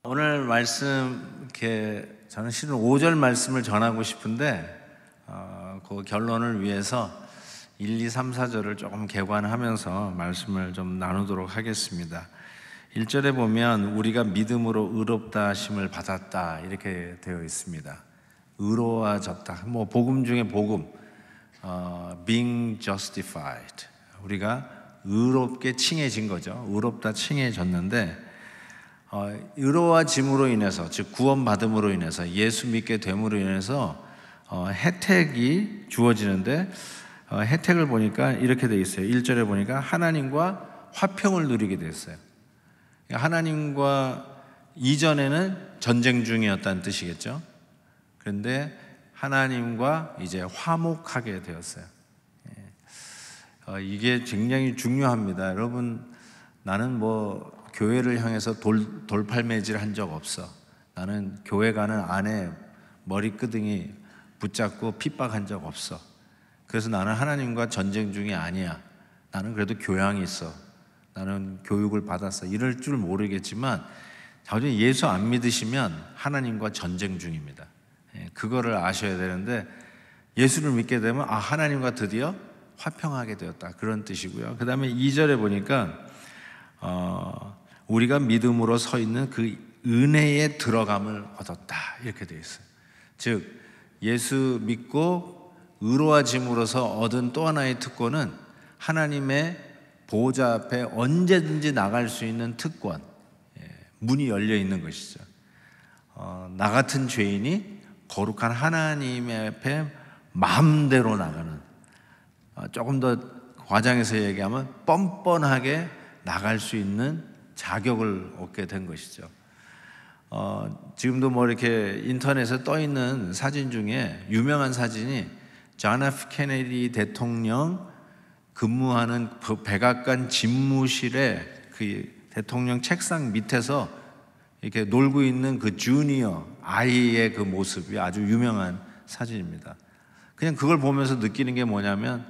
오늘 말씀 이렇게 저는 실은 5절 말씀을 전하고 싶은데 그 결론을 위해서 1, 2, 3, 4절을 조금 개관하면서 말씀을 좀 나누도록 하겠습니다. 1절에 보면 우리가 믿음으로 의롭다 하심을 받았다 이렇게 되어 있습니다. 의로워졌다. 뭐 복음 중에 복음, being justified. 우리가 의롭게 칭해진 거죠. 의롭다 칭해졌는데 의로워짐으로 인해서, 즉 구원받음으로 인해서, 예수 믿게 됨으로 인해서 혜택이 주어지는데 혜택을 보니까 이렇게 되어 있어요. 1절에 보니까 하나님과 화평을 누리게 됐어요. 하나님과 이전에는 전쟁 중이었다는 뜻이겠죠. 그런데 하나님과 이제 화목하게 되었어요. 이게 굉장히 중요합니다. 여러분, 나는 뭐 교회를 향해서 돌팔매질 한 적 없어. 나는 교회 가는 안에 머리끄댕이 붙잡고 핍박한 적 없어. 그래서 나는 하나님과 전쟁 중이 아니야. 나는 그래도 교양이 있어. 나는 교육을 받았어. 이럴 줄 모르겠지만 나중에 예수 안 믿으시면 하나님과 전쟁 중입니다. 그거를 아셔야 되는데 예수를 믿게 되면 하나님과 드디어 화평하게 되었다. 그런 뜻이고요. 그 다음에 2절에 보니까 우리가 믿음으로 서 있는 그 은혜에 들어감을 얻었다 이렇게 되어 있어요. 즉 예수 믿고 의로워짐으로써 얻은 또 하나의 특권은 하나님의 보호자 앞에 언제든지 나갈 수 있는 특권, 문이 열려 있는 것이죠. 나 같은 죄인이 거룩한 하나님 앞에 마음대로 나가는, 조금 더 과장해서 얘기하면 뻔뻔하게 나갈 수 있는 자격을 얻게 된 것이죠. 지금도 뭐 이렇게 인터넷에 떠 있는 사진 중에 유명한 사진이 존 F 케네디 대통령 근무하는 그 백악관 집무실에 그 대통령 책상 밑에서 이렇게 놀고 있는 그 주니어 아이의 그 모습이 아주 유명한 사진입니다. 그냥 그걸 보면서 느끼는 게 뭐냐면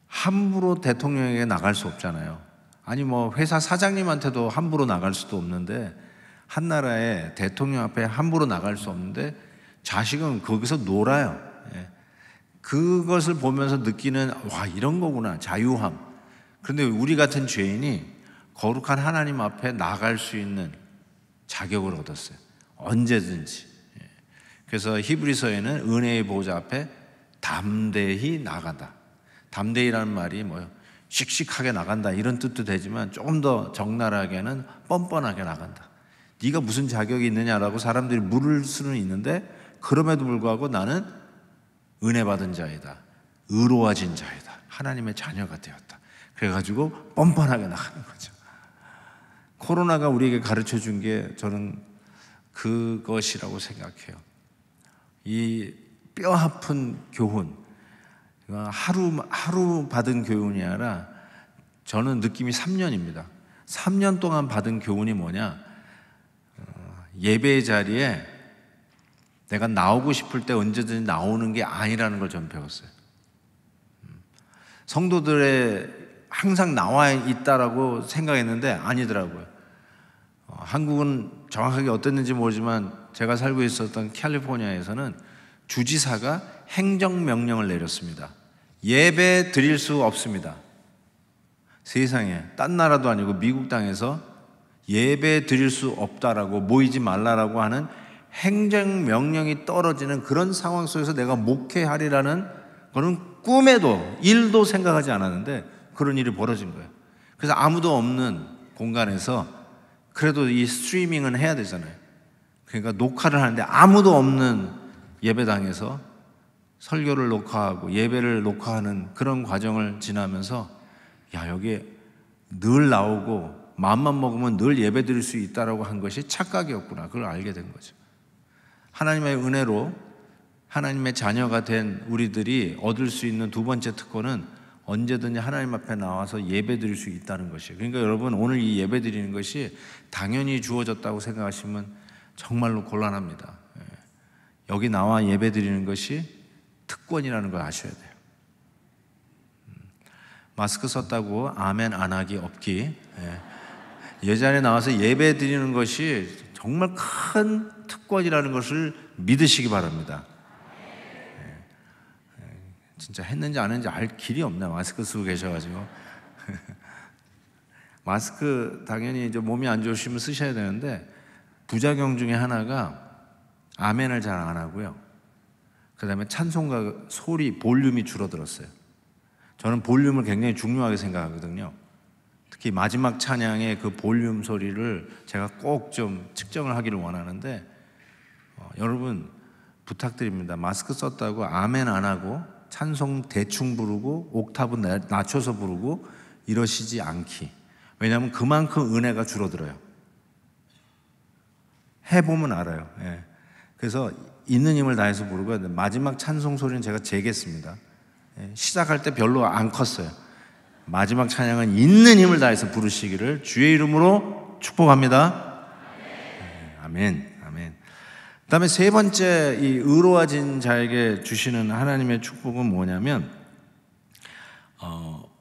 함부로 대통령에게 나갈 수 없잖아요. 아니 뭐 회사 사장님한테도 함부로 나갈 수도 없는데, 한 나라의 대통령 앞에 함부로 나갈 수 없는데 자식은 거기서 놀아요. 그것을 보면서 느끼는 이런 거구나, 자유함. 그런데 우리 같은 죄인이 거룩한 하나님 앞에 나갈 수 있는 자격을 얻었어요. 언제든지. 그래서 히브리서에는 은혜의 보호자 앞에 담대히 나간다. 담대히라는 말이 뭐예요? 씩씩하게 나간다 이런 뜻도 되지만 조금 더 적나라하게는 뻔뻔하게 나간다. 네가 무슨 자격이 있느냐라고 사람들이 물을 수는 있는데 그럼에도 불구하고 나는 은혜 받은 자이다. 의로워진 자이다. 하나님의 자녀가 되었다. 그래가지고 뻔뻔하게 나가는 거죠. 코로나가 우리에게 가르쳐 준 게 저는 그것이라고 생각해요. 이 뼈 아픈 교훈, 하루 받은 교훈이 아니라 저는 느낌이 3년입니다. 3년 동안 받은 교훈이 뭐냐? 예배 자리에 내가 나오고 싶을 때 언제든지 나오는 게 아니라는 걸 전 배웠어요. 성도들의 항상 나와 있다라고 생각했는데 아니더라고요. 한국은 정확하게 어땠는지 모르지만 제가 살고 있었던 캘리포니아에서는 주지사가 행정명령을 내렸습니다. 예배 드릴 수 없습니다. 세상에, 딴 나라도 아니고 미국 땅에서 예배 드릴 수 없다라고, 모이지 말라라고 하는 행정명령이 떨어지는 그런 상황 속에서 내가 목회하리라는 거는 꿈에도 1도 생각하지 않았는데 그런 일이 벌어진 거예요. 그래서 아무도 없는 공간에서 그래도 이 스트리밍은 해야 되잖아요. 그러니까 녹화를 하는데 아무도 없는 예배당에서 설교를 녹화하고 예배를 녹화하는 그런 과정을 지나면서 여기에 늘 나오고 마음만 먹으면 늘 예배 드릴 수 있다라고 한 것이 착각이었구나. 그걸 알게 된 거죠. 하나님의 은혜로 하나님의 자녀가 된 우리들이 얻을 수 있는 두 번째 특권은 언제든지 하나님 앞에 나와서 예배 드릴 수 있다는 것이에요. 그러니까 여러분, 오늘 이 예배 드리는 것이 당연히 주어졌다고 생각하시면 정말로 곤란합니다. 여기 나와 예배 드리는 것이 특권이라는 걸 아셔야 돼요. 마스크 썼다고 아멘 안 하기 없기. 예전에 나와서 예배 드리는 것이 정말 큰 특권이라는 것을 믿으시기 바랍니다. 진짜 했는지 안 했는지 알 길이 없네. 마스크 쓰고 계셔가지고. 마스크 당연히 이제 몸이 안 좋으시면 쓰셔야 되는데 부작용 중에 하나가 아멘을 잘 안 하고요. 그 다음에 찬송가 소리 볼륨이 줄어들었어요. 저는 볼륨을 굉장히 중요하게 생각하거든요. 특히 마지막 찬양의 그 볼륨 소리를 제가 꼭 좀 측정을 하기를 원하는데 여러분 부탁드립니다. 마스크 썼다고 아멘 안 하고 찬송 대충 부르고 옥타브 낮춰서 부르고 이러시지 않기. 왜냐하면 그만큼 은혜가 줄어들어요. 해보면 알아요. 예. 그래서 있는 힘을 다해서 부르고 마지막 찬송 소리는 제가 재겠습니다. 예. 시작할 때 별로 안 컸어요. 마지막 찬양은 있는 힘을 다해서 부르시기를 주의 이름으로 축복합니다. 아멘. 아멘. 그 다음에 세 번째 이 의로워진 자에게 주시는 하나님의 축복은 뭐냐면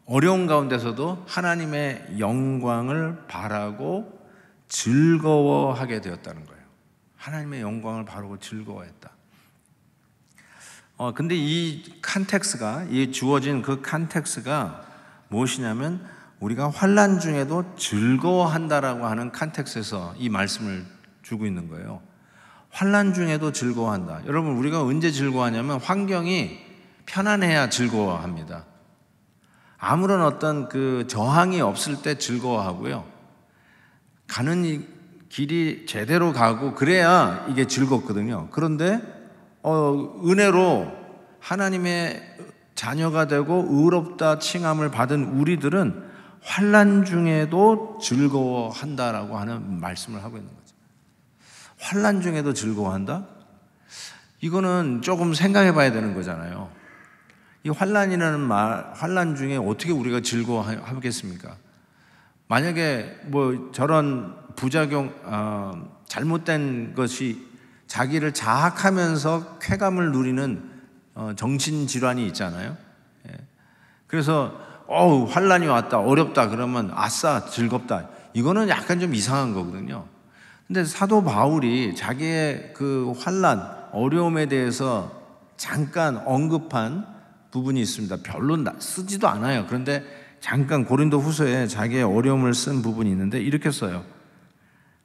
어려운 가운데서도 하나님의 영광을 바라고 즐거워하게 되었다는 거예요. 하나님의 영광을 바라고 즐거워했다. 근데 이 컨텍스가, 이 주어진 그 컨텍스가 무엇이냐면 우리가 환난 중에도 즐거워한다라고 하는 컨텍스에서 이 말씀을 주고 있는 거예요. 환난 중에도 즐거워한다. 여러분, 우리가 언제 즐거워하냐면 환경이 편안해야 즐거워합니다. 아무런 어떤 그 저항이 없을 때 즐거워하고요. 가는 길이 제대로 가고 그래야 이게 즐겁거든요. 그런데 은혜로 하나님의 자녀가 되고 의롭다 칭함을 받은 우리들은 환난 중에도 즐거워한다라고 하는 말씀을 하고 있는 거죠. 환난 중에도 즐거워한다? 이거는 조금 생각해 봐야 되는 거잖아요. 이 환난이라는 말, 환난 중에 어떻게 우리가 즐거워하겠습니까? 만약에 뭐 저런 부작용, 잘못된 것이 자기를 자학하면서 쾌감을 누리는 정신질환이 있잖아요. 그래서 환난이 왔다, 어렵다 그러면 아싸, 즐겁다. 이거는 약간 좀 이상한 거거든요. 근데 사도 바울이 자기의 그 환난, 어려움에 대해서 잠깐 언급한 부분이 있습니다. 별로 쓰지도 않아요. 그런데 잠깐 고린도 후서에 자기의 어려움을 쓴 부분이 있는데 이렇게 써요.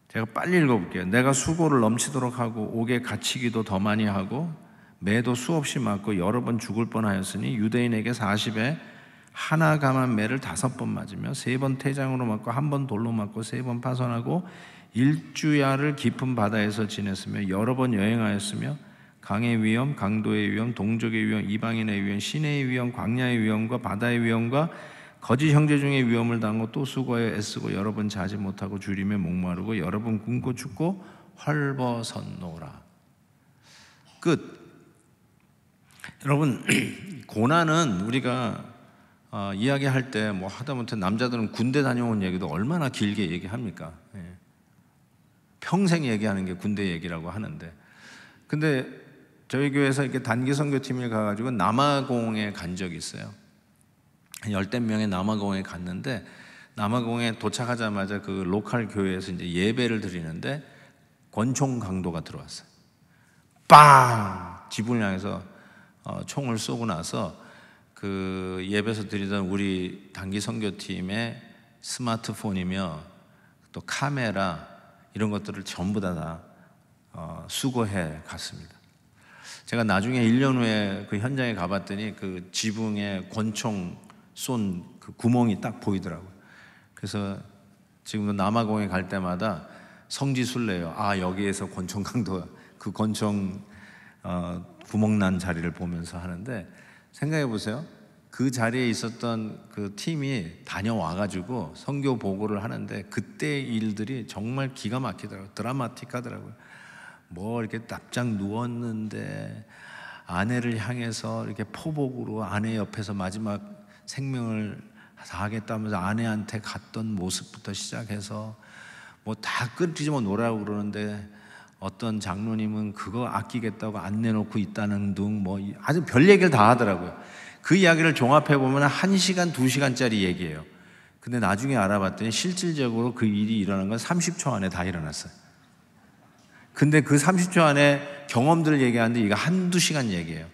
제가 빨리 읽어볼게요. 내가 수고를 넘치도록 하고 옥에 갇히기도 더 많이 하고 매도 수없이 맞고 여러 번 죽을 뻔하였으니 유대인에게 40에 하나 감한 매를 5번 맞으며 3번 태장으로 맞고 1번 돌로 맞고 3번 파손하고 일주야를 깊은 바다에서 지냈으며 여러 번 여행하였으며 강의 위험, 강도의 위험, 동족의 위험, 이방인의 위험, 시내의 위험, 광야의 위험과 바다의 위험과 거짓 형제 중에 위험을 당하고 또 수고하여 애쓰고 여러 번 자지 못하고 주림에 목마르고 여러 번 굶고 죽고 헐벗었노라. 끝. 여러분, 고난은 우리가 이야기할 때 뭐 하다못해 남자들은 군대 다녀온 얘기도 얼마나 길게 얘기합니까? 평생 얘기하는 게 군대 얘기라고 하는데, 근데 저희 교회에서 이렇게 단기 선교팀에 가가지고 남아공에 간 적이 있어요. 열댓 명의 남아공에 갔는데 남아공에 도착하자마자 그 로컬 교회에서 이제 예배를 드리는데 권총 강도가 들어왔어요. 빵! 집을 향해서 총을 쏘고 나서 그 예배에서 드리던 우리 단기 선교팀의 스마트폰이며 또 카메라 이런 것들을 전부 다 수거해 갔습니다. 제가 나중에 1년 후에 그 현장에 가봤더니 그 지붕에 권총 쏜 그 구멍이 딱 보이더라고요. 그래서 지금도 남아공에 갈 때마다 성지순례요. 여기에서 권총 강도, 그 권총 구멍 난 자리를 보면서 하는데, 생각해 보세요. 그 자리에 있었던 그 팀이 다녀와가지고 선교 보고를 하는데 그때 일들이 정말 기가 막히더라고요. 드라마틱하더라고요. 뭐 이렇게 납작 누웠는데 아내를 향해서 이렇게 포복으로 아내 옆에서 마지막 생명을 다하겠다면서 아내한테 갔던 모습부터 시작해서 뭐 다 끊기지만 노라고 그러는데 어떤 장로님은 그거 아끼겠다고 안 내놓고 있다는 등 뭐 아주 별 얘기를 다 하더라고요. 그 이야기를 종합해 보면 1시간, 2시간짜리 얘기예요. 근데 나중에 알아봤더니 실질적으로 그 일이 일어난 건 30초 안에 다 일어났어요. 근데 그 30초 안에 경험들을 얘기하는데 이거 한두 시간 얘기예요.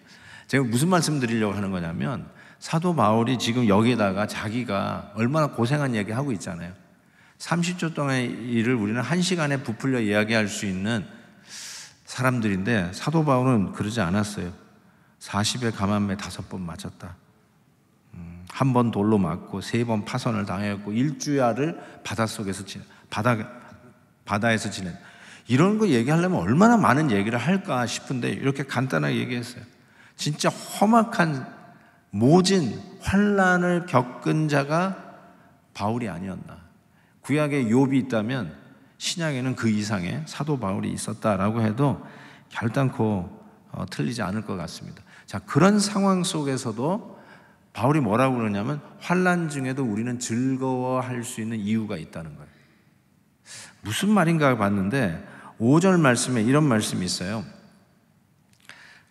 제가 무슨 말씀 드리려고 하는 거냐면 사도 바울이 지금 여기다가 자기가 얼마나 고생한 얘기 하고 있잖아요. 30초 동안의 일을 우리는 1시간에 부풀려 이야기할 수 있는 사람들인데 사도 바울은 그러지 않았어요. 40에 감암에 5번 맞았다. 한 번 돌로 맞고 3번 파선을 당했고 일주야를 바다에서 지낸 이런 거 얘기하려면 얼마나 많은 얘기를 할까 싶은데 이렇게 간단하게 얘기했어요. 진짜 험악한 모진 환난을 겪은 자가 바울이 아니었나. 구약에 욥이 있다면 신약에는 그 이상의 사도 바울이 있었다라고 해도 결단코 틀리지 않을 것 같습니다. 자, 그런 상황 속에서도 바울이 뭐라고 그러냐면 환난 중에도 우리는 즐거워할 수 있는 이유가 있다는 거예요. 무슨 말인가 봤는데 5절 말씀에 이런 말씀이 있어요.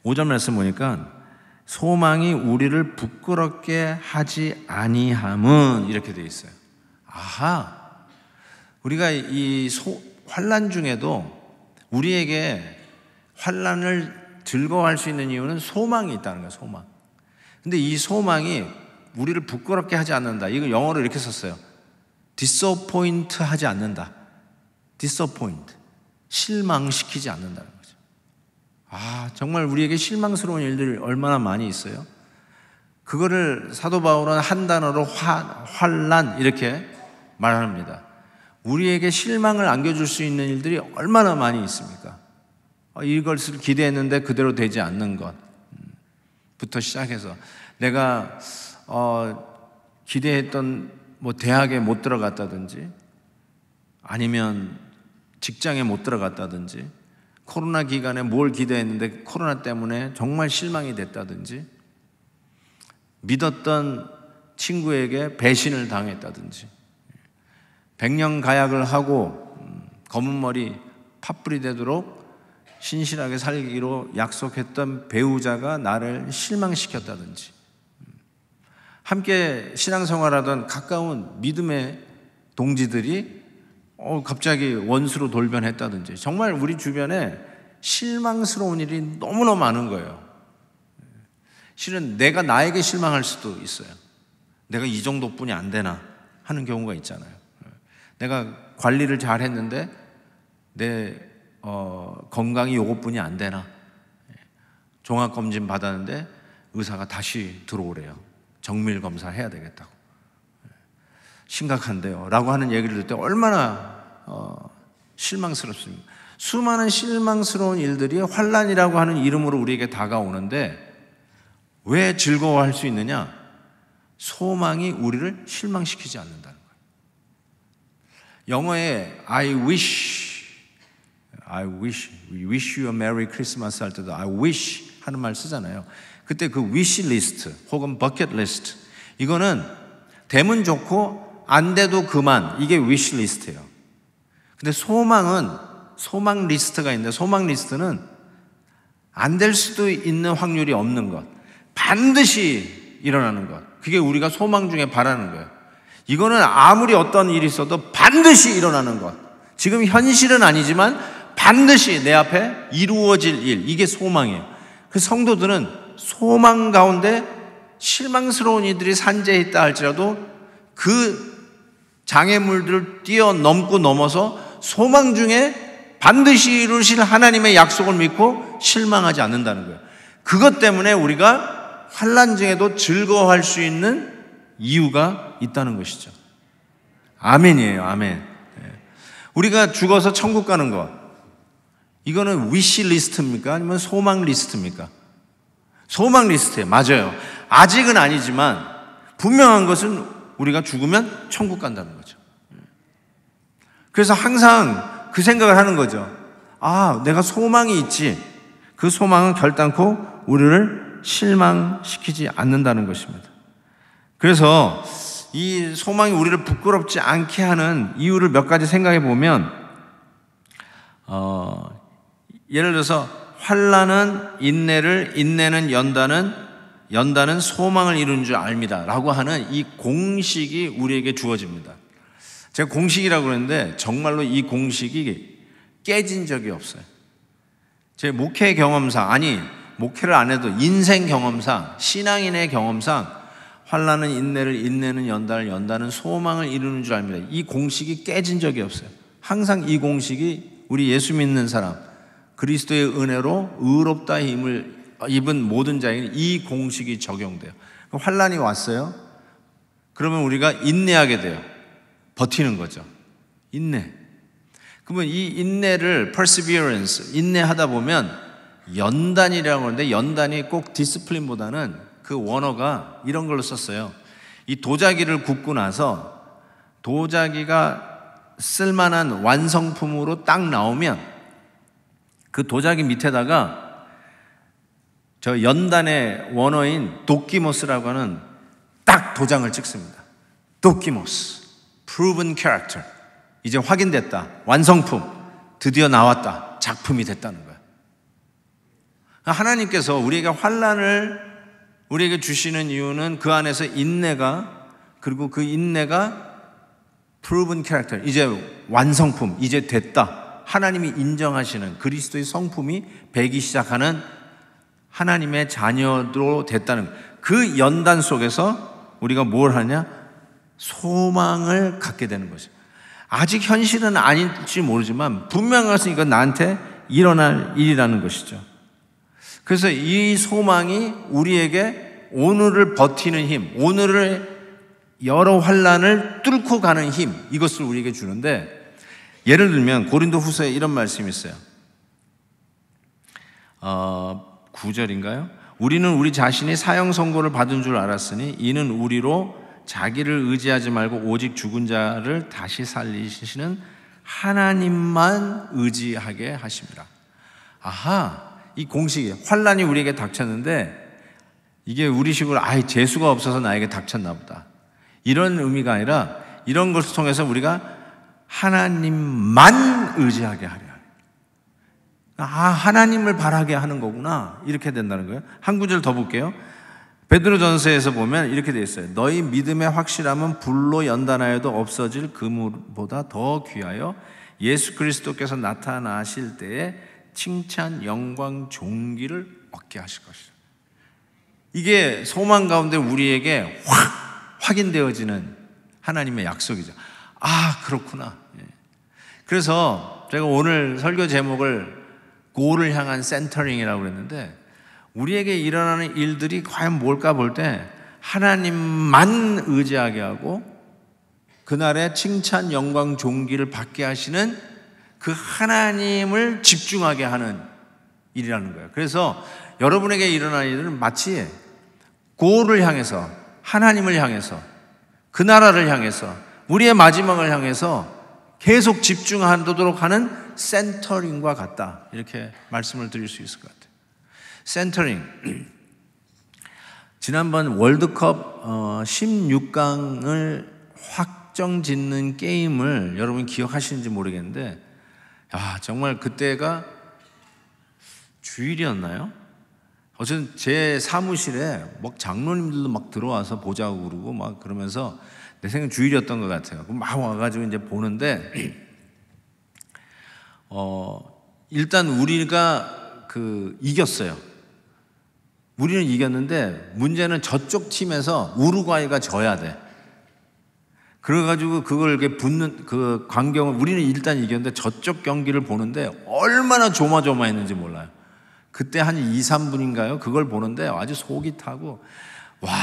5절 말씀 보니까 소망이 우리를 부끄럽게 하지 아니함은 이렇게 되어 있어요. 아하, 우리가 이 환난 중에도 우리에게 환난을 즐거워할 수 있는 이유는 소망이 있다는 거예요. 소망. 근데 이 소망이 우리를 부끄럽게 하지 않는다. 이거 영어로 이렇게 썼어요. disappoint 하지 않는다. disappoint. 실망시키지 않는다는 거죠. 아, 정말 우리에게 실망스러운 일들이 얼마나 많이 있어요. 그거를 사도 바울은 한 단어로 환난 이렇게 말합니다. 우리에게 실망을 안겨줄 수 있는 일들이 얼마나 많이 있습니까? 이것을 기대했는데 그대로 되지 않는 것부터 시작해서 내가 기대했던 대학에 못 들어갔다든지 아니면 직장에 못 들어갔다든지 코로나 기간에 뭘 기대했는데 코로나 때문에 정말 실망이 됐다든지 믿었던 친구에게 배신을 당했다든지 백년가약을 하고 검은 머리 팥불이 되도록 신실하게 살기로 약속했던 배우자가 나를 실망시켰다든지 함께 신앙생활하던 가까운 믿음의 동지들이 갑자기 원수로 돌변했다든지 정말 우리 주변에 실망스러운 일이 너무너무 많은 거예요. 실은 내가 나에게 실망할 수도 있어요. 내가 이 정도뿐이 안 되나 하는 경우가 있잖아요. 내가 관리를 잘 했는데 내 건강이 요것뿐이 안 되나. 종합검진 받았는데 의사가 다시 들어오래요. 정밀검사 해야 되겠다고. 심각한데요 라고 하는 얘기를 들을 때 얼마나 실망스럽습니까? 수많은 실망스러운 일들이 환난이라고 하는 이름으로 우리에게 다가오는데 왜 즐거워할 수 있느냐? 소망이 우리를 실망시키지 않는다는 거예요. 영어에 I wish, we wish you a Merry Christmas 할 때도 I wish 하는 말 쓰잖아요. 그때 그 wish list 혹은 bucket list 이거는 되면 좋고 안 돼도 그만, 이게 wish list예요. 근데 소망은 소망 리스트가 있는데 소망 리스트는 안 될 수도 있는 확률이 없는 것, 반드시 일어나는 것, 그게 우리가 소망 중에 바라는 거예요. 이거는 아무리 어떤 일이 있어도 반드시 일어나는 것, 지금 현실은 아니지만 반드시 내 앞에 이루어질 일, 이게 소망이에요. 그 성도들은 소망 가운데 실망스러운 이들이 산재했다 할지라도 그 장애물들을 뛰어넘고 넘어서 소망 중에 반드시 이루실 하나님의 약속을 믿고 실망하지 않는다는 거예요. 그것 때문에 우리가 환난 중에도 즐거워할 수 있는 이유가 있다는 것이죠. 아멘이에요. 아멘. 우리가 죽어서 천국 가는 것, 이거는 위시 리스트입니까? 아니면 소망 리스트입니까? 소망 리스트예요. 맞아요. 아직은 아니지만 분명한 것은 우리가 죽으면 천국 간다는 거죠. 그래서 항상 그 생각을 하는 거죠. 아, 내가 소망이 있지. 그 소망은 결단코 우리를 실망시키지 않는다는 것입니다. 그래서 이 소망이 우리를 부끄럽지 않게 하는 이유를 몇 가지 생각해 보면 예를 들어서 환난은 인내를, 인내는 연단은 소망을 이루는 줄 압니다 라고 하는 이 공식이 우리에게 주어집니다. 제가 공식이라고 그러는데 정말로 이 공식이 깨진 적이 없어요. 제 목회 경험상, 아니 목회를 안 해도 인생 경험상, 신앙인의 경험상 환난은 인내를, 인내는 연단을, 연단은 소망을 이루는 줄 압니다. 이 공식이 깨진 적이 없어요. 항상 이 공식이 우리 예수 믿는 사람, 그리스도의 은혜로 의롭다 힘을 입은 모든 자에게 이 공식이 적용돼요. 환난이 왔어요. 그러면 우리가 인내하게 돼요. 버티는 거죠. 인내. 그러면 이 인내를 perseverance, 인내하다 보면 연단이라고 하는데, 연단이 꼭 디스플린보다는 그 원어가 이런 걸로 썼어요. 이 도자기를 굽고 나서 도자기가 쓸만한 완성품으로 딱 나오면 그 도자기 밑에다가 저 연단의 원어인 도키모스라고 하는 딱 도장을 찍습니다. 도키모스, proven character. 이제 확인됐다. 완성품. 드디어 나왔다. 작품이 됐다는 거예요. 하나님께서 우리에게 환난을 우리에게 주시는 이유는 그 안에서 인내가, 그리고 그 인내가 proven character, 이제 완성품, 이제 됐다. 하나님이 인정하시는 그리스도의 성품이 배기 시작하는 하나님의 자녀로 됐다는 그 연단 속에서 우리가 뭘 하냐? 소망을 갖게 되는 거죠. 아직 현실은 아닐지 모르지만 분명해서 이건 나한테 일어날 일이라는 것이죠. 그래서 이 소망이 우리에게 오늘을 버티는 힘, 오늘의 여러 환난을 뚫고 가는 힘, 이것을 우리에게 주는데, 예를 들면 고린도후서에 이런 말씀이 있어요. 9절인가요? 우리는 우리 자신이 사형 선고를 받은 줄 알았으니 이는 우리로 자기를 의지하지 말고 오직 죽은 자를 다시 살리시는 하나님만 의지하게 하십니다. 아하, 이 공식이, 환난이 우리에게 닥쳤는데 이게 우리식으로 재수가 없어서 나에게 닥쳤나 보다, 이런 의미가 아니라 이런 것을 통해서 우리가 하나님만 의지하게 하려. 하나님을 바라게 하는 거구나, 이렇게 된다는 거예요. 한 구절 더 볼게요. 베드로전서에서 보면 이렇게 되어 있어요. 너희 믿음의 확실함은 불로 연단하여도 없어질 금보다 더 귀하여 예수 그리스도께서 나타나실 때에 칭찬, 영광, 존귀를 얻게 하실 것이다. 이게 소망 가운데 우리에게 확인되어지는 하나님의 약속이죠. 그렇구나. 그래서 제가 오늘 설교 제목을 고를 향한 센터링이라고 그랬는데, 우리에게 일어나는 일들이 과연 뭘까 볼 때 하나님만 의지하게 하고 그날의 칭찬, 영광, 존귀를 받게 하시는 그 하나님을 집중하게 하는 일이라는 거예요. 그래서 여러분에게 일어나는 일은 마치 고를 향해서, 하나님을 향해서, 그 나라를 향해서, 우리의 마지막을 향해서 계속 집중하도록 하는 센터링과 같다, 이렇게 말씀을 드릴 수 있을 것 같아요. 센터링. 지난번 월드컵 16강을 확정 짓는 게임을 여러분 기억하시는지 모르겠는데, 정말 그때가 주일이었나요? 어쨌든 제 사무실에 막 장로님들도 막 들어와서 보자고 그러고 막 그러면서, 내 생각엔 주일이었던 것 같아요. 막 와가지고 이제 보는데, 일단 우리가 이겼어요. 우리는 이겼는데 문제는 저쪽 팀에서 우루과이가 져야 돼. 그래가지고 그걸 이렇게 붙는 그 광경을, 우리는 일단 이겼는데 저쪽 경기를 보는데 얼마나 조마조마했는지 몰라요. 그때 한 2, 3분인가요? 그걸 보는데 아주 속이 타고, 와,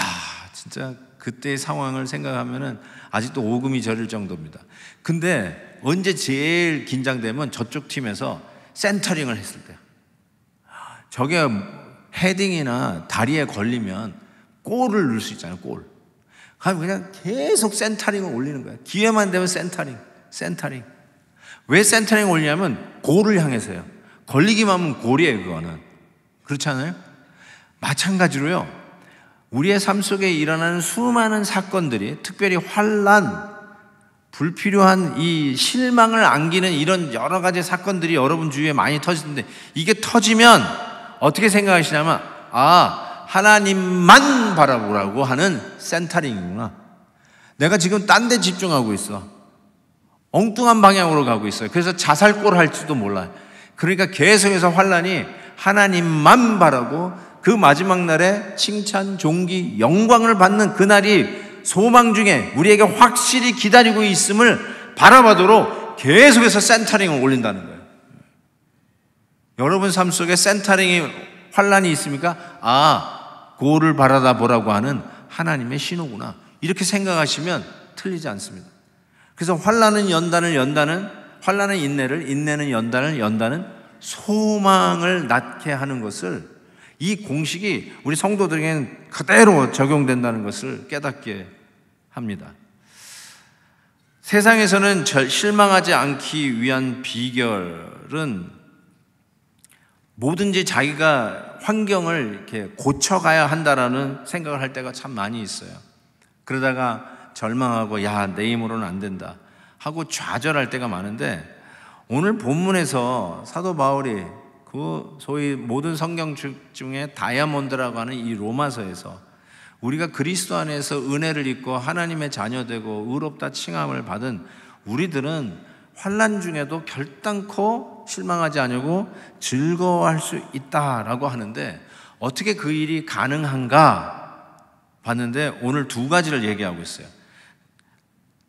진짜 그때의 상황을 생각하면은 아직도 오금이 저릴 정도입니다. 근데 언제 제일 긴장되면 저쪽 팀에서 센터링을 했을 때, 저게 헤딩이나 다리에 걸리면 골을 넣을 수 있잖아요. 골. 그냥 계속 센터링을 올리는 거예요. 기회만 되면 센터링. 왜 센터링 올리냐면 골을 향해서요. 걸리기만 하면 골이에요, 그거는. 그렇지 않아요? 마찬가지로요, 우리의 삶 속에 일어나는 수많은 사건들이, 특별히 환난, 불필요한 이 실망을 안기는 이런 여러 가지 사건들이 여러분 주위에 많이 터지는데, 이게 터지면 어떻게 생각하시냐면, 하나님만 바라보라고 하는 센터링이구나. 내가 지금 딴 데 집중하고 있어. 엉뚱한 방향으로 가고 있어요. 그래서 자살골 할지도 몰라요. 그러니까 계속해서 환난이 하나님만 바라고 그 마지막 날에 칭찬, 존귀, 영광을 받는 그날이 소망 중에 우리에게 확실히 기다리고 있음을 바라보도록 계속해서 센터링을 올린다는 거예요. 여러분 삶 속에 센터링이 환난이 있습니까? 그거를 바라다 보라고 하는 하나님의 신호구나, 이렇게 생각하시면 틀리지 않습니다. 그래서 환난은 환난은 인내를, 인내는 연단은 소망을 낳게 하는 것을, 이 공식이 우리 성도들에게는 그대로 적용된다는 것을 깨닫게 합니다. 세상에서는 실망하지 않기 위한 비결은 뭐든지 자기가 환경을 이렇게 고쳐가야 한다라는 생각을 할 때가 참 많이 있어요. 그러다가 절망하고 내 힘으로는 안 된다 하고 좌절할 때가 많은데, 오늘 본문에서 사도 바울이 그 소위 모든 성경 중에 다이아몬드라고 하는 이 로마서에서 우리가 그리스도 안에서 은혜를 입고 하나님의 자녀되고 의롭다 칭함을 받은 우리들은 환난 중에도 결단코 실망하지 않고 즐거워할 수 있다라고 하는데, 어떻게 그 일이 가능한가 봤는데 오늘 두 가지를 얘기하고 있어요.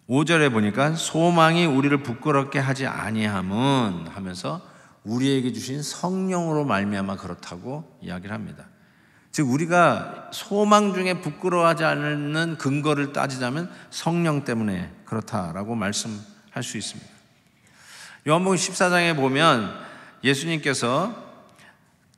5절에 보니까 소망이 우리를 부끄럽게 하지 아니함은 하면서 우리에게 주신 성령으로 말미암아 그렇다고 이야기를 합니다. 즉 우리가 소망 중에 부끄러워하지 않는 근거를 따지자면 성령 때문에 그렇다라고 말씀할 수 있습니다. 요한복음 14장에 보면 예수님께서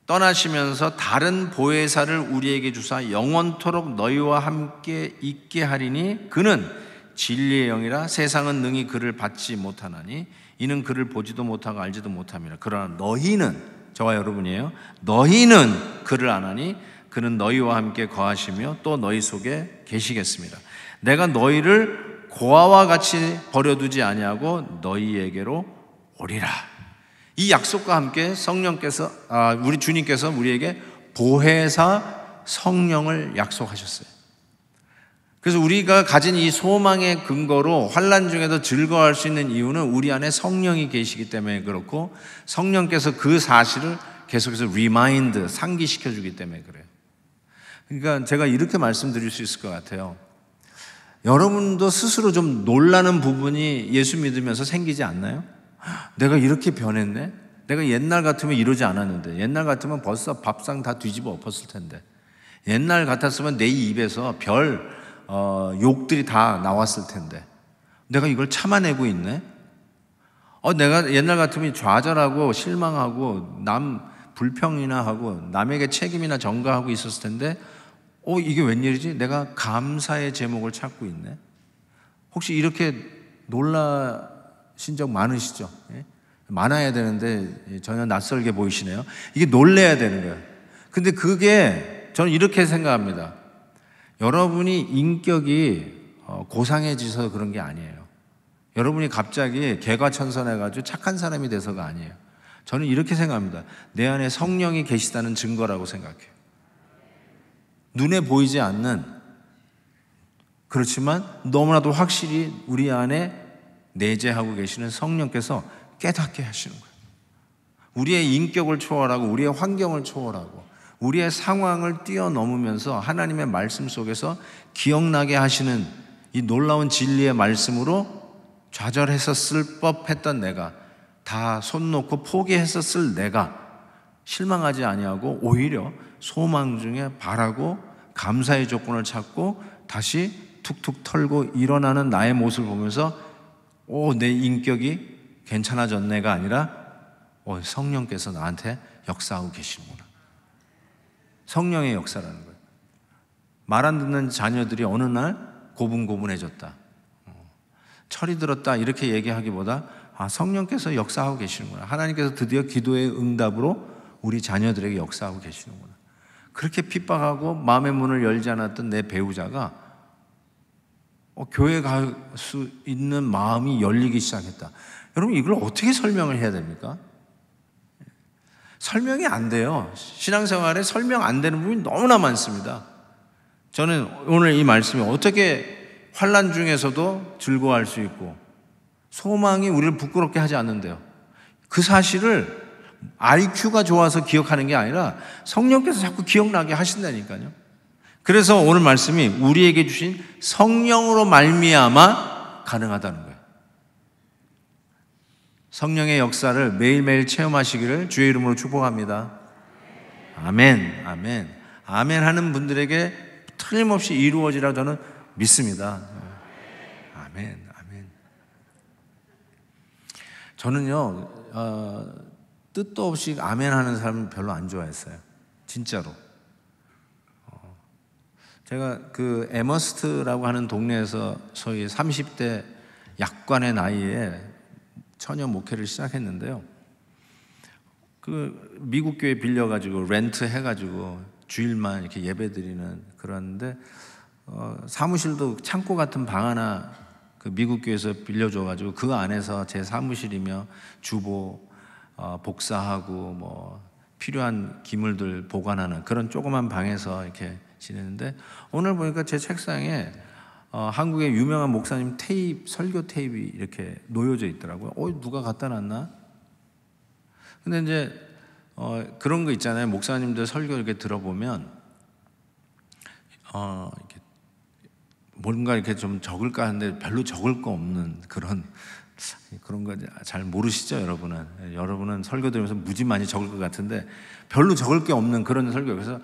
떠나시면서 다른 보혜사를 우리에게 주사 영원토록 너희와 함께 있게 하리니 그는 진리의 영이라 세상은 능히 그를 받지 못하나니 이는 그를 보지도 못하고 알지도 못함이라. 그러나 너희는, 저와 여러분이에요, 너희는 그를 아나니 그는 너희와 함께 거하시며 또 너희 속에 계시겠습니다. 내가 너희를 고아와 같이 버려두지 아니하고 너희에게로 오리라. 이 약속과 함께 성령께서 우리 주님께서 우리에게 보혜사 성령을 약속하셨어요. 그래서 우리가 가진 이 소망의 근거로 환난 중에도 즐거워할 수 있는 이유는 우리 안에 성령이 계시기 때문에 그렇고, 성령께서 그 사실을 계속해서 리마인드, 상기시켜 주기 때문에 그래요. 그러니까 제가 이렇게 말씀드릴 수 있을 것 같아요. 여러분도 스스로 좀 놀라는 부분이 예수 믿으면서 생기지 않나요? 내가 이렇게 변했네? 내가 옛날 같으면 이러지 않았는데, 옛날 같으면 벌써 밥상 다 뒤집어 엎었을 텐데, 옛날 같았으면 내 입에서 욕들이 다 나왔을 텐데 내가 이걸 참아내고 있네? 내가 옛날 같으면 좌절하고 실망하고 남 불평이나 하고 남에게 책임이나 전가하고 있었을 텐데 이게 웬일이지? 내가 감사의 제목을 찾고 있네. 혹시 이렇게 놀라신 적 많으시죠? 많아야 되는데 전혀 낯설게 보이시네요. 이게 놀래야 되는 거예요. 근데 그게 저는 이렇게 생각합니다. 여러분이 인격이 고상해져서 그런 게 아니에요. 여러분이 갑자기 개과천선해가지고 착한 사람이 돼서가 아니에요. 저는 이렇게 생각합니다. 내 안에 성령이 계시다는 증거라고 생각해요. 눈에 보이지 않는, 그렇지만 너무나도 확실히 우리 안에 내재하고 계시는 성령께서 깨닫게 하시는 거예요. 우리의 인격을 초월하고 우리의 환경을 초월하고 우리의 상황을 뛰어넘으면서 하나님의 말씀 속에서 기억나게 하시는 이 놀라운 진리의 말씀으로 좌절했었을 법했던 내가, 다 손 놓고 포기했었을 내가 실망하지 아니하고 오히려 소망 중에 바라고 감사의 조건을 찾고 다시 툭툭 털고 일어나는 나의 모습을 보면서 내 인격이 괜찮아졌네가 아니라 성령께서 나한테 역사하고 계시는구나. 성령의 역사라는 거예요. 말 안 듣는 자녀들이 어느 날 고분고분해졌다, 철이 들었다, 이렇게 얘기하기보다 성령께서 역사하고 계시는구나. 하나님께서 드디어 기도의 응답으로 우리 자녀들에게 역사하고 계시는구나. 그렇게 핍박하고 마음의 문을 열지 않았던 내 배우자가 교회 갈 수 있는 마음이 열리기 시작했다. 여러분, 이걸 어떻게 설명을 해야 됩니까? 설명이 안 돼요. 신앙생활에 설명 안 되는 부분이 너무나 많습니다. 저는 오늘 이 말씀이 어떻게 환난 중에서도 즐거워할 수 있고 소망이 우리를 부끄럽게 하지 않는데요, 그 사실을 IQ가 좋아서 기억하는 게 아니라 성령께서 자꾸 기억나게 하신다니까요. 그래서 오늘 말씀이 우리에게 주신 성령으로 말미암아 가능하다는 거예요. 성령의 역사를 매일매일 체험하시기를 주의 이름으로 축복합니다. 아멘, 아멘, 아멘 하는 분들에게 틀림없이 이루어지라 저는 믿습니다. 아멘, 아멘. 저는요, 뜻도 없이 아멘 하는 사람은 별로 안 좋아했어요. 진짜로. 제가 그 에머스트라고 하는 동네에서 소위 30대 약관의 나이에 처녀 목회를 시작했는데요. 그 미국 교회 빌려가지고 렌트 해가지고 주일만 이렇게 예배드리는 그런데 사무실도 창고 같은 방 하나 그 미국 교회에서 빌려줘가지고 그 안에서 제 사무실이며 주보 복사하고 뭐 필요한 기물들 보관하는 그런 조그만 방에서 이렇게 지내는데 오늘 보니까 제 책상에 한국의 유명한 목사님 설교 테이프가 이렇게 놓여져 있더라고요. 누가 갖다 놨나? 근데 이제 그런 거 있잖아요. 목사님들 설교 이렇게 들어보면 이렇게 뭔가 이렇게 좀 적을까 하는데 별로 적을 거 없는 그런 거 잘 모르시죠, 여러분은? 여러분은 설교 들으면서 무지 많이 적을 것 같은데 별로 적을 게 없는 그런 설교. 그래서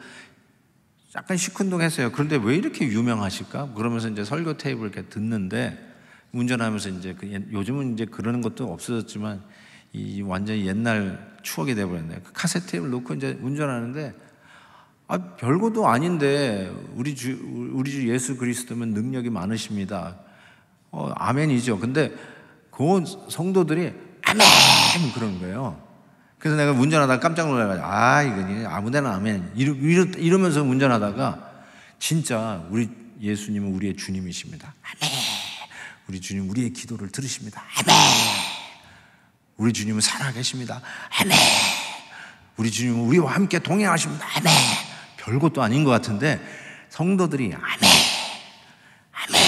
약간 시큰둥했어요. 그런데 왜 이렇게 유명하실까? 그러면서 이제 설교 테이프를 이렇게 듣는데 운전하면서 이제 요즘은 이제 그러는 것도 없어졌지만 이 완전히 옛날 추억이 돼버렸네요. 그 카세트 테이프를 놓고 이제 운전하는데 별것도 아닌데 우리 주 예수 그리스도면 능력이 많으십니다. 아멘이죠. 근데 그 성도들이 아멘 그러는 거예요. 그래서 내가 운전하다가 깜짝 놀라가지고 이거니 아무데나 아멘 이러면서 운전하다가 진짜 우리 예수님은 우리의 주님이십니다. 아멘. 우리 주님 우리의 기도를 들으십니다. 아멘. 우리 주님은 살아계십니다. 아멘. 우리 주님은 우리와 함께 동행하십니다. 아멘. 별것도 아닌 것 같은데 성도들이 아멘 아멘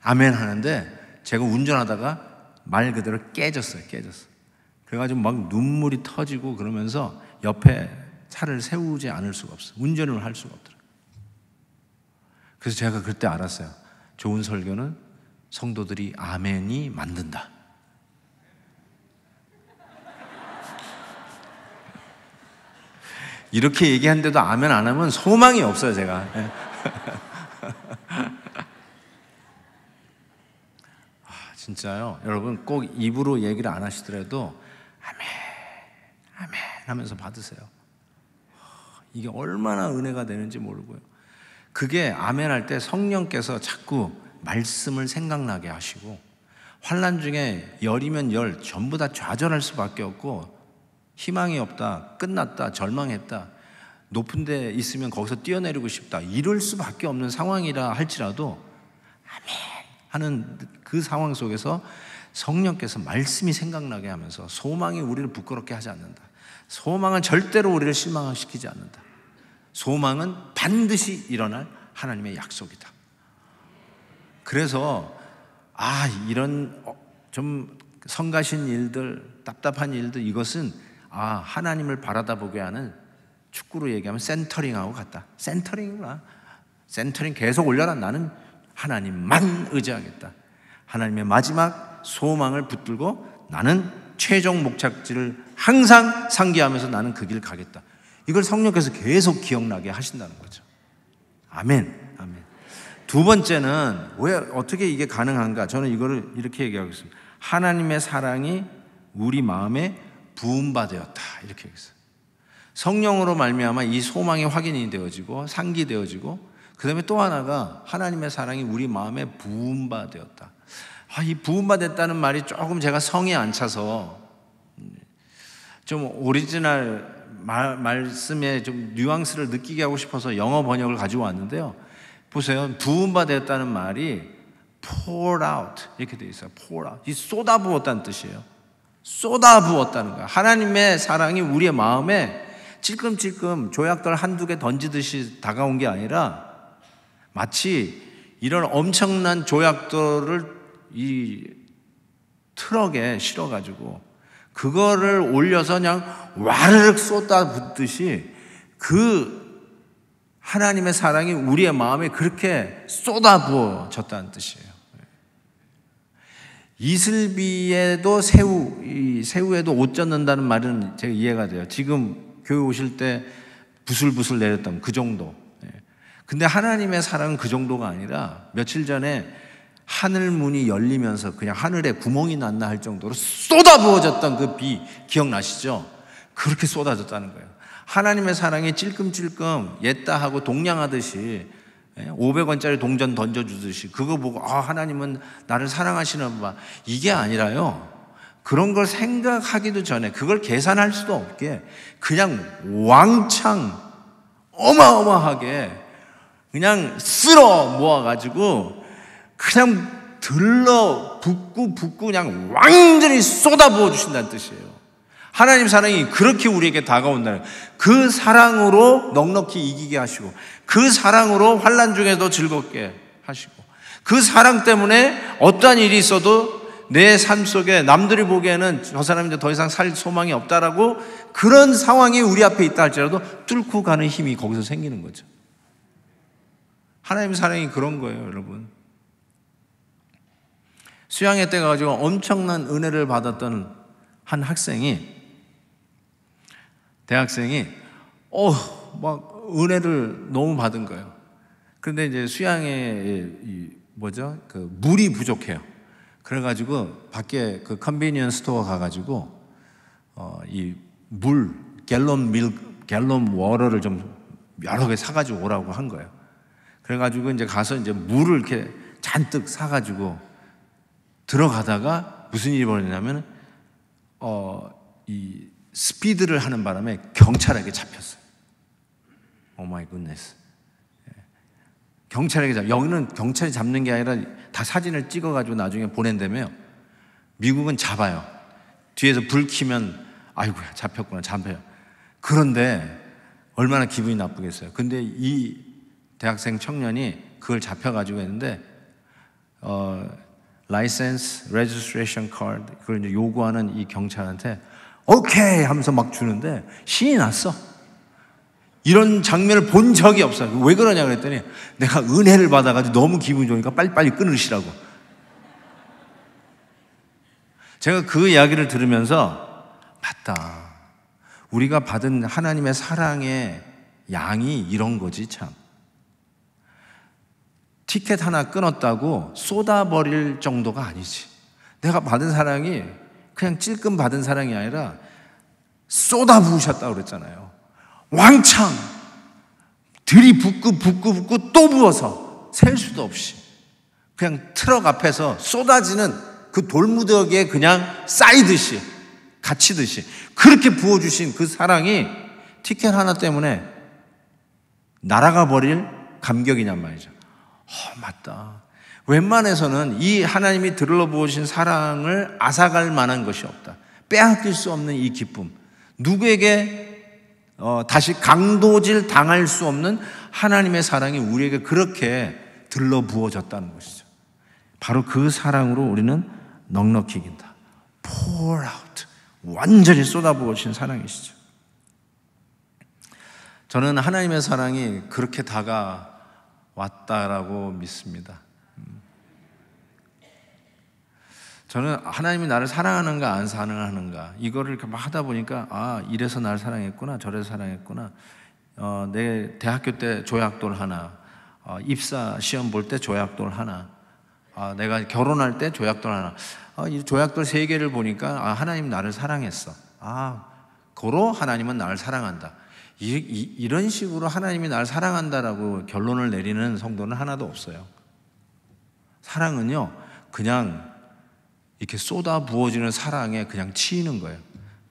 아멘 하는데 제가 운전하다가 말 그대로 깨졌어요. 그래가지고 막 눈물이 터지고 그러면서 옆에 차를 세우지 않을 수가 없어요. 운전을 할 수가 없더라고요. 그래서 제가 그때 알았어요. 좋은 설교는 성도들이 아멘이 만든다. 이렇게 얘기하는데도 아멘 안 하면 소망이 없어요, 제가. 진짜요. 여러분 꼭 입으로 얘기를 안 하시더라도 아멘 하면서 받으세요. 이게 얼마나 은혜가 되는지 모르고요. 그게 아멘 할 때 성령께서 자꾸 말씀을 생각나게 하시고 환난 중에 열이면 열 전부 다 좌절할 수밖에 없고 희망이 없다, 끝났다, 절망했다, 높은 데 있으면 거기서 뛰어내리고 싶다 이럴 수밖에 없는 상황이라 할지라도 아멘 하는 그 상황 속에서 성령께서 말씀이 생각나게 하면서 소망이 우리를 부끄럽게 하지 않는다. 소망은 절대로 우리를 실망시키지 않는다. 소망은 반드시 일어날 하나님의 약속이다. 그래서 이런 좀 성가신 일들, 답답한 일들 이것은 하나님을 바라다보게 하는 축구로 얘기하면 센터링하고 같다. 센터링 계속 올려라. 나는 하나님만 의지하겠다. 하나님의 마지막 소망을 붙들고 나는 최종 목적지를 항상 상기하면서 나는 그 길 가겠다. 이걸 성령께서 계속 기억나게 하신다는 거죠. 아멘. 두 번째는 왜 어떻게 이게 가능한가? 저는 이거를 이렇게 얘기하고 있습니다. 하나님의 사랑이 우리 마음에 부음받았다 이렇게 얘기했어요. 성령으로 말미암아 이 소망이 확인이 되어지고 상기되어지고 그 다음에 또 하나가 하나님의 사랑이 우리 마음에 부음받았다. 이 부음받았다는 말이 조금 제가 성에 안 차서 좀 오리지널 말씀에 좀 뉘앙스를 느끼게 하고 싶어서 영어 번역을 가지고 왔는데요. 보세요. 부음받았다는 말이 pour out 이렇게 되어 있어요. pour out. 이 쏟아부었다는 뜻이에요. 쏟아부었다는 거야. 하나님의 사랑이 우리의 마음에 찔끔찔끔 조약돌 한두 개 던지듯이 다가온 게 아니라 마치 이런 엄청난 조약돌을 이 트럭에 실어가지고 그거를 올려서 그냥 와르륵 쏟아붓듯이 그 하나님의 사랑이 우리의 마음에 그렇게 쏟아부어졌다는 뜻이에요. 이슬비에도 새우에도 옷 젖는다는 말은 제가 이해가 돼요. 지금 교회 오실 때 부슬부슬 내렸다면 그 정도. 근데 하나님의 사랑은 그 정도가 아니라 며칠 전에 하늘 문이 열리면서 그냥 하늘에 구멍이 났나 할 정도로 쏟아부어졌던 그 비 기억나시죠? 그렇게 쏟아졌다는 거예요. 하나님의 사랑이 찔끔찔끔 옛다 하고 동냥하듯이 500원짜리 동전 던져주듯이 그거 보고 하나님은 나를 사랑하시나 봐. 이게 아니라요. 그런 걸 생각하기도 전에 그걸 계산할 수도 없게 그냥 왕창 어마어마하게 그냥 쓸어 모아가지고 그냥 들러 붓고 그냥 완전히 쏟아부어 주신다는 뜻이에요. 하나님 사랑이 그렇게 우리에게 다가온다는 거예요. 그 사랑으로 넉넉히 이기게 하시고 그 사랑으로 환난 중에도 즐겁게 하시고 그 사랑 때문에 어떠한 일이 있어도 내 삶 속에 남들이 보기에는 저 사람이 이제 더 이상 살 소망이 없다라고 그런 상황이 우리 앞에 있다 할지라도 뚫고 가는 힘이 거기서 생기는 거죠. 하나님 사랑이 그런 거예요, 여러분. 수양회 때 가지고 엄청난 은혜를 받았던 한 대학생이 막 은혜를 너무 받은 거예요. 그런데 이제 수양회 그 물이 부족해요. 그래가지고 밖에 그 컨비니언스 스토어 가가지고 이 물 갤런 워터를 좀 여러 개 사가지고 오라고 한 거예요. 그래가지고 이제 가서 이제 물을 이렇게 잔뜩 사가지고 들어가다가 무슨 일이 벌어지냐면 이 스피드를 하는 바람에 경찰에게 잡혔어요. 오 마이 굿네스. 경찰에게 여기는 경찰이 잡는 게 아니라 다 사진을 찍어가지고 나중에 보낸다며요. 미국은 잡아요. 뒤에서 불 켜면 아이고야 잡혔구나 잡혀요. 그런데 얼마나 기분이 나쁘겠어요. 근데 이 대학생 청년이 그걸 잡혀가지고 했는데 라이센스, 레지스트레이션 카드 그걸 이제 요구하는 이 경찰한테 오케이 하면서 막 주는데 신이 났어. 이런 장면을 본 적이 없어요. 왜 그러냐 그랬더니 내가 은혜를 받아가지고 너무 기분이 좋으니까 빨리빨리 끊으시라고. 제가 그 이야기를 들으면서 맞다. 우리가 받은 하나님의 사랑의 양이 이런 거지 참. 티켓 하나 끊었다고 쏟아버릴 정도가 아니지. 내가 받은 사랑이 그냥 찔끔 받은 사랑이 아니라 쏟아부으셨다고 그랬잖아요. 왕창 들이붓고 또 부어서 셀 수도 없이 그냥 트럭 앞에서 쏟아지는 그 돌무더기에 그냥 쌓이듯이 갇히듯이 그렇게 부어주신 그 사랑이 티켓 하나 때문에 날아가 버릴 감격이냔 말이죠. 맞다. 웬만해서는 이 하나님이 들러 부으신 사랑을 앗아갈 만한 것이 없다. 빼앗길 수 없는 이 기쁨, 누구에게 다시 강도질 당할 수 없는 하나님의 사랑이 우리에게 그렇게 들러 부어졌다는 것이죠. 바로 그 사랑으로 우리는 넉넉히 이긴다. pour out, 완전히 쏟아부어진 사랑이시죠. 저는 하나님의 사랑이 그렇게 다가왔다라고 믿습니다. 저는 하나님이 나를 사랑하는가 안 사랑하는가 이거를 이렇게 막 하다 보니까 이래서 나를 사랑했구나 저래서 사랑했구나. 내 대학교 때 조약돌 하나, 입사 시험 볼 때 조약돌 하나, 내가 결혼할 때 조약돌 하나. 이 조약돌 3개를 보니까 하나님 나를 사랑했어. 고로 하나님은 나를 사랑한다. 이런 식으로 하나님이 나를 사랑한다라고 결론을 내리는 성도는 하나도 없어요. 사랑은요 그냥 이렇게 쏟아 부어지는 사랑에 그냥 치이는 거예요.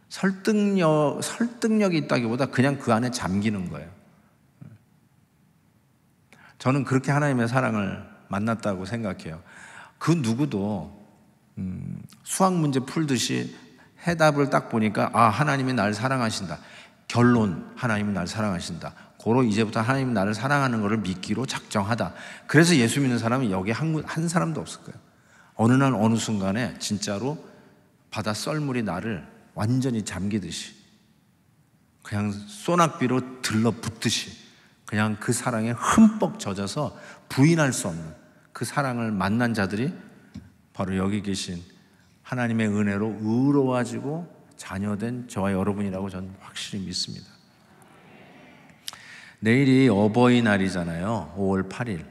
설득력이 있다기보다 그냥 그 안에 잠기는 거예요. 저는 그렇게 하나님의 사랑을 만났다고 생각해요. 그 누구도 수학 문제 풀듯이 해답을 딱 보니까 하나님이 나를 사랑하신다. 결론, 하나님이 나를 사랑하신다. 고로 이제부터 하나님이 나를 사랑하는 것을 믿기로 작정하다. 그래서 예수 믿는 사람은 여기 한 사람도 없을 거예요. 어느 날 어느 순간에 진짜로 바다 썰물이 나를 완전히 잠기듯이 그냥 소낙비로 들러붙듯이 그냥 그 사랑에 흠뻑 젖어서 부인할 수 없는 그 사랑을 만난 자들이 바로 여기 계신 하나님의 은혜로 의로워지고 자녀된 저와 여러분이라고 저는 확실히 믿습니다. 내일이 어버이날이잖아요. 5월 8일.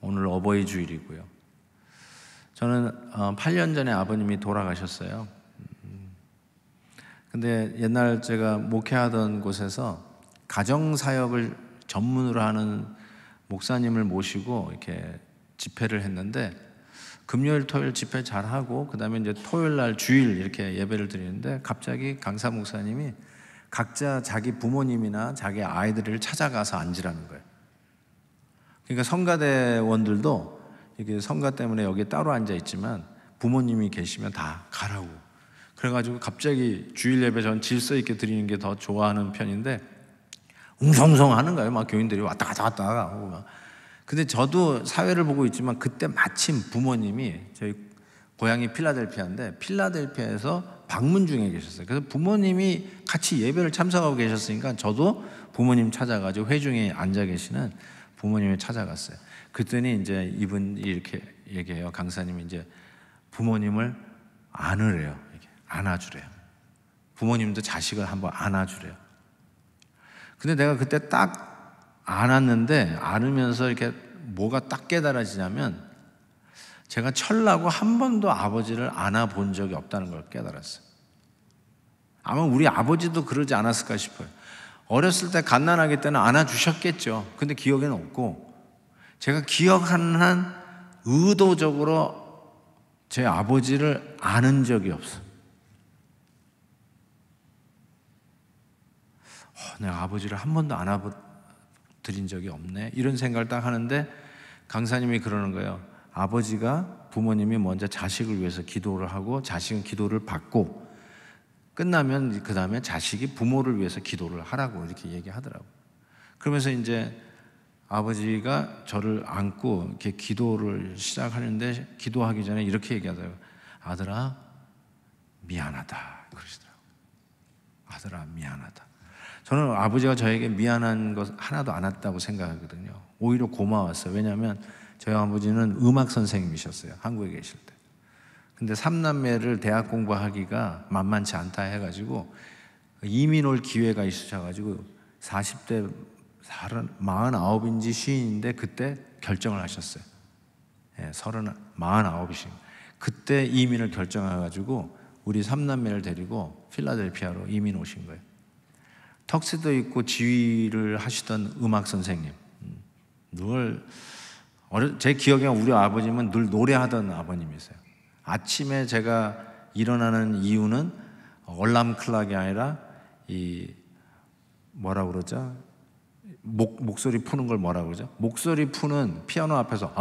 오늘 어버이 주일이고요. 저는 8년 전에 아버님이 돌아가셨어요. 근데 옛날 제가 목회하던 곳에서 가정사역을 전문으로 하는 목사님을 모시고 이렇게 집회를 했는데, 금요일, 토요일 집회 잘하고 그 다음에 이제 토요일 날 주일 이렇게 예배를 드리는데, 갑자기 강사 목사님이 각자 자기 부모님이나 자기 아이들을 찾아가서 앉으라는 거예요. 그러니까 성가대원들도 이게 성가 때문에 여기에 따로 앉아 있지만 부모님이 계시면 다 가라고. 그래가지고 갑자기 주일 예배 전 질서 있게 드리는 게 더 좋아하는 편인데 웅성웅성 하는 거예요. 막 교인들이 왔다 갔다 왔다 하고 막. 근데 저도 사회를 보고 있지만 그때 마침 부모님이, 저희 고향이 필라델피아인데 필라델피아에서 방문 중에 계셨어요. 그래서 부모님이 같이 예배를 참석하고 계셨으니까 저도 부모님 찾아가지고 회중에 앉아 계시는 부모님을 찾아갔어요. 그랬더니 이제 이분이 이렇게 얘기해요. 강사님이 이제 부모님을 안으래요. 이렇게 안아주래요. 부모님도 자식을 한번 안아주래요. 근데 내가 그때 딱 안았는데, 안으면서 이렇게 뭐가 딱 깨달아지냐면, 제가 철나고 한 번도 아버지를 안아본 적이 없다는 걸 깨달았어요. 아마 우리 아버지도 그러지 않았을까 싶어요. 어렸을 때 갓난아기 때는 안아주셨겠죠. 근데 기억에는 없고, 제가 기억하는 한 의도적으로 제 아버지를 안은 적이 없어요. 내가 아버지를 한 번도 안아드린 적이 없네, 이런 생각을 딱 하는데 강사님이 그러는 거예요. 아버지가, 부모님이 먼저 자식을 위해서 기도를 하고 자식은 기도를 받고 끝나면 그 다음에 자식이 부모를 위해서 기도를 하라고 이렇게 얘기하더라고요. 그러면서 이제 아버지가 저를 안고 이렇게 기도를 시작하는데, 기도하기 전에 이렇게 얘기하더라고요. 아들아 미안하다 그러시더라고요. 아들아 미안하다. 저는 아버지가 저에게 미안한 것 하나도 안 했다고 생각하거든요. 오히려 고마웠어요. 왜냐하면 저희 아버지는 음악 선생님이셨어요. 한국에 계실 때. 근데 3남매를 대학 공부하기가 만만치 않다 해가지고 이민 올 기회가 있으셔가지고 40대 49인지 50인데 그때 결정을 하셨어요. 49이신. 그때 이민을 결정해가지고 우리 3남매를 데리고 필라델피아로 이민 오신 거예요. 턱스도 입고 지휘를 하시던 음악 선생님. 늘 제 기억에 우리 아버님은 늘 노래하던 아버님이세요. 아침에 제가 일어나는 이유는 얼람클락이 아니라 이 뭐라고 그러죠? 목소리 푸는 걸 뭐라고 그러죠? 목소리 푸는 피아노 앞에서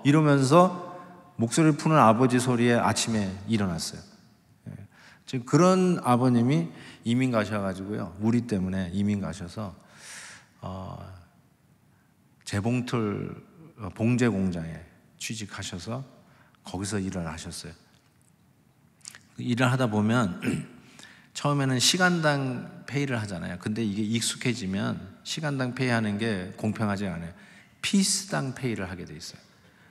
이러면서 목소리 푸는 아버지 소리에 아침에 일어났어요. 지금 그런 아버님이 이민 가셔가지고요, 우리 때문에 이민 가셔서 재봉틀 봉제 공장에 취직하셔서 거기서 일을 하셨어요. 일을 하다 보면 처음에는 시간당 페이를 하잖아요. 근데 이게 익숙해지면 시간당 페이 하는 게 공평하지 않아요. 피스당 페이를 하게 돼 있어요.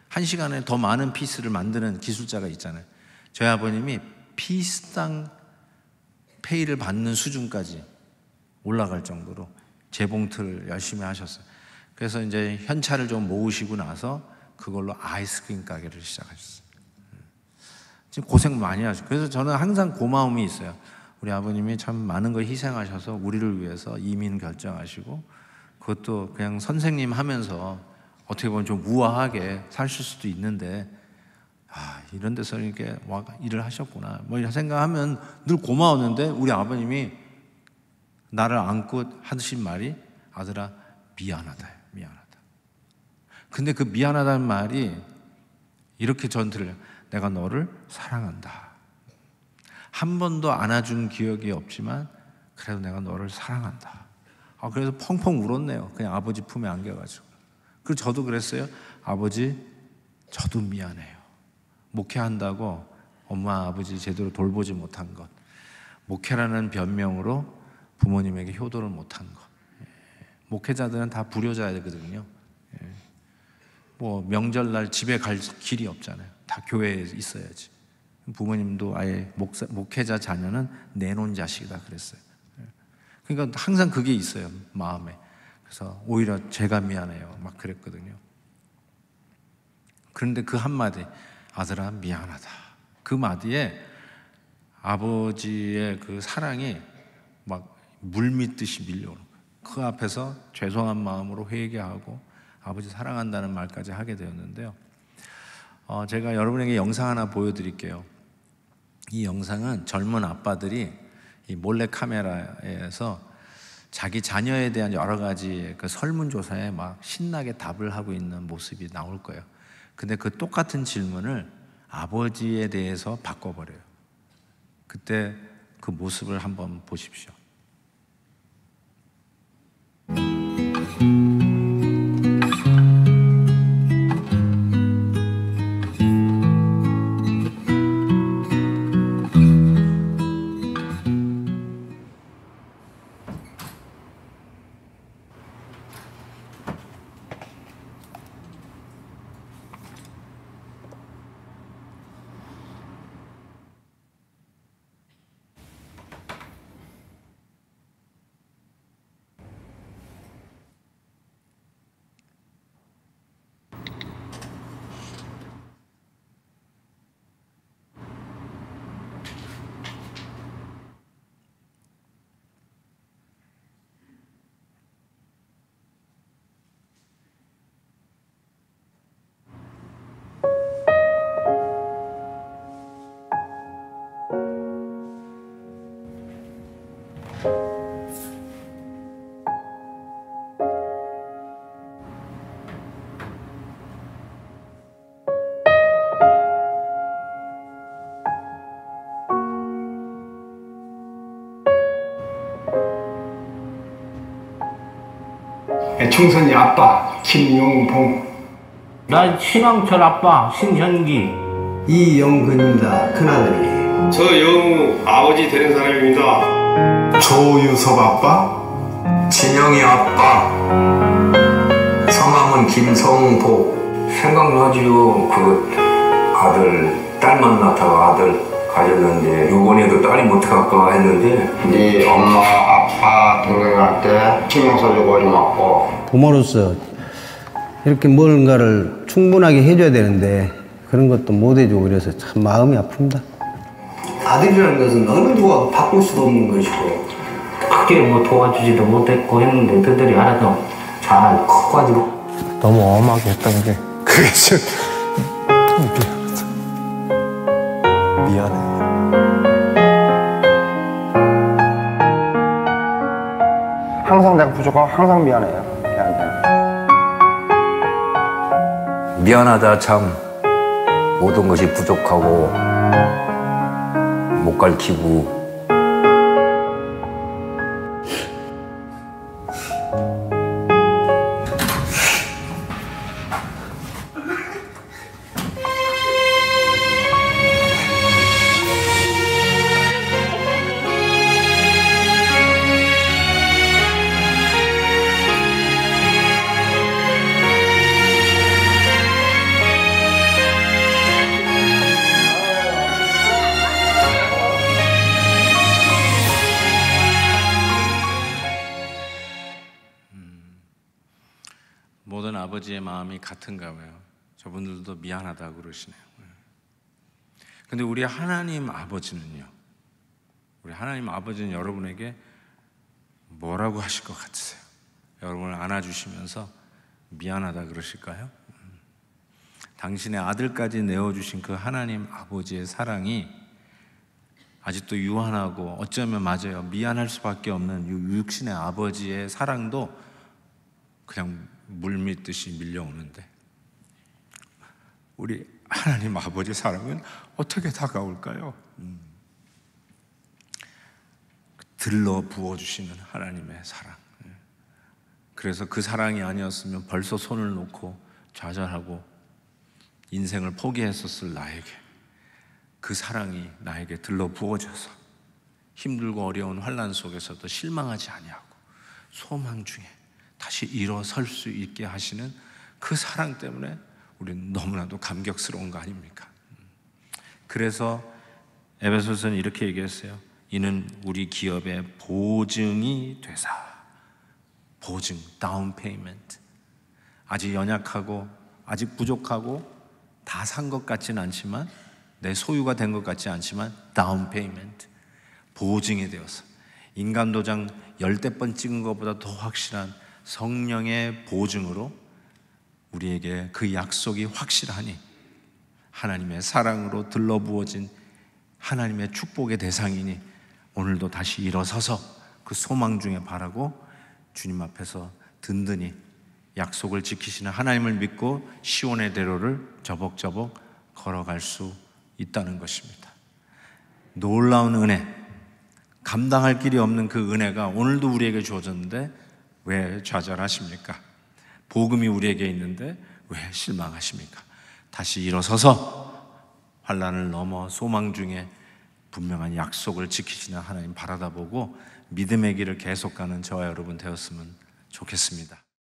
한 시간에 더 많은 피스를 만드는 기술자가 있잖아요. 저희 아버님이 피스당 페이를 받는 수준까지 올라갈 정도로 재봉틀을 열심히 하셨어요. 그래서 이제 현찰을 좀 모으시고 나서 그걸로 아이스크림 가게를 시작하셨어요. 지금 고생 많이 하시고. 그래서 저는 항상 고마움이 있어요. 우리 아버님이 참 많은 걸 희생하셔서 우리를 위해서 이민 결정하시고, 그것도 그냥 선생님 하면서 어떻게 보면 좀 우아하게 사실 수도 있는데, 이런 데서 이렇게 일을 하셨구나 뭐 이런 생각하면 늘 고마웠는데, 우리 아버님이 나를 안고 하신 말이 아들아 미안하다, 미안하다. 근데 그 미안하다는 말이 이렇게 전 들려요. 내가 너를 사랑한다. 한 번도 안아준 기억이 없지만 그래도 내가 너를 사랑한다. 그래서 펑펑 울었네요. 그냥 아버지 품에 안겨가지고. 그리고 저도 그랬어요. 아버지 저도 미안해요. 목회한다고 엄마 아버지 제대로 돌보지 못한 것, 목회라는 변명으로 부모님에게 효도를 못한 것. 목회자들은 다 불효자거든요. 뭐 명절날 집에 갈 길이 없잖아요. 다 교회에 있어야지. 부모님도 아예 목회자 자녀는 내놓은 자식이다 그랬어요. 그러니까 항상 그게 있어요, 마음에. 그래서 오히려 제가 미안해요 막 그랬거든요. 그런데 그 한마디, 아들아 미안하다, 그 마디에 아버지의 그 사랑이 막 물밀듯이 밀려오는 거예요. 그 앞에서 죄송한 마음으로 회개하고 아버지 사랑한다는 말까지 하게 되었는데요. 제가 여러분에게 영상 하나 보여드릴게요. 이 영상은 젊은 아빠들이 이 몰래카메라에서 자기 자녀에 대한 여러 가지 그 설문조사에 막 신나게 답을 하고 있는 모습이 나올 거예요. 근데 그 똑같은 질문을 아버지에 대해서 바꿔버려요. 그때 그 모습을 한번 보십시오. 충선이 아빠 김용봉, 난 신왕철 아빠 신현기. 이영근입니다. 큰아들이. 저 영우 아버지 되는 사람입니다. 조유섭 아빠, 진영이 아빠, 성함은 김성복. 생각나지요. 그 아들, 딸 만나다가 아들 가졌는데 요번에도 딸이 못할까 했는데 네 엄마 아빠 동생한테 신경 써주고 어리 맞고. 부모로서 이렇게 뭔가를 충분하게 해줘야 되는데 그런 것도 못 해주고 그래서 참 마음이 아픕니다. 아들이라는 것은 어느 누가 바꿀 수도 없는 것이고 크게 뭐 도와주지도 못했고 했는데 그들이 알아서 잘 커가지고 너무 엄하게 했던 게 그게 좀 미안해. 항상 내가 부족하고 항상 미안해요. 걔한테. 미안하다 참. 모든 것이 부족하고 못 가르치고 모든 아버지의 마음이 같은가 봐요. 저분들도 미안하다고 그러시네요. 근데 우리 하나님 아버지는요, 우리 하나님 아버지는 여러분에게 뭐라고 하실 것 같으세요? 여러분을 안아주시면서 미안하다 그러실까요? 당신의 아들까지 내어주신 그 하나님 아버지의 사랑이 아직도 유한하고 어쩌면 맞아요. 미안할 수밖에 없는 육신의 아버지의 사랑도 그냥 물밀듯이 밀려오는데 우리 하나님 아버지 사랑은 어떻게 다가올까요? 들러 부어주시는 하나님의 사랑. 그래서 그 사랑이 아니었으면 벌써 손을 놓고 좌절하고 인생을 포기했었을 나에게 그 사랑이 나에게 들러 부어져서 힘들고 어려운 환난 속에서도 실망하지 아니하고 소망 중에 다시 일어설 수 있게 하시는 그 사랑 때문에 우리는 너무나도 감격스러운 거 아닙니까? 그래서 에베소서는 이렇게 얘기했어요. 이는 우리 기업의 보증이 되사. 보증, 다운 페이먼트. 아직 연약하고 아직 부족하고 다 산 것 같지는 않지만, 내 소유가 된 것 같지 않지만 다운 페이먼트, 보증이 되어서 인간 도장 10번 찍은 것보다 더 확실한 성령의 보증으로 우리에게 그 약속이 확실하니 하나님의 사랑으로 들러부어진 하나님의 축복의 대상이니 오늘도 다시 일어서서 그 소망 중에 바라고 주님 앞에서 든든히 약속을 지키시는 하나님을 믿고 시온의 대로를 저벅저벅 걸어갈 수 있다는 것입니다. 놀라운 은혜, 감당할 길이 없는 그 은혜가 오늘도 우리에게 주어졌는데 왜 좌절하십니까? 복음이 우리에게 있는데 왜 실망하십니까? 다시 일어서서 환난을 넘어 소망 중에 분명한 약속을 지키시는 하나님 바라다보고 믿음의 길을 계속 가는 저와 여러분 되었으면 좋겠습니다.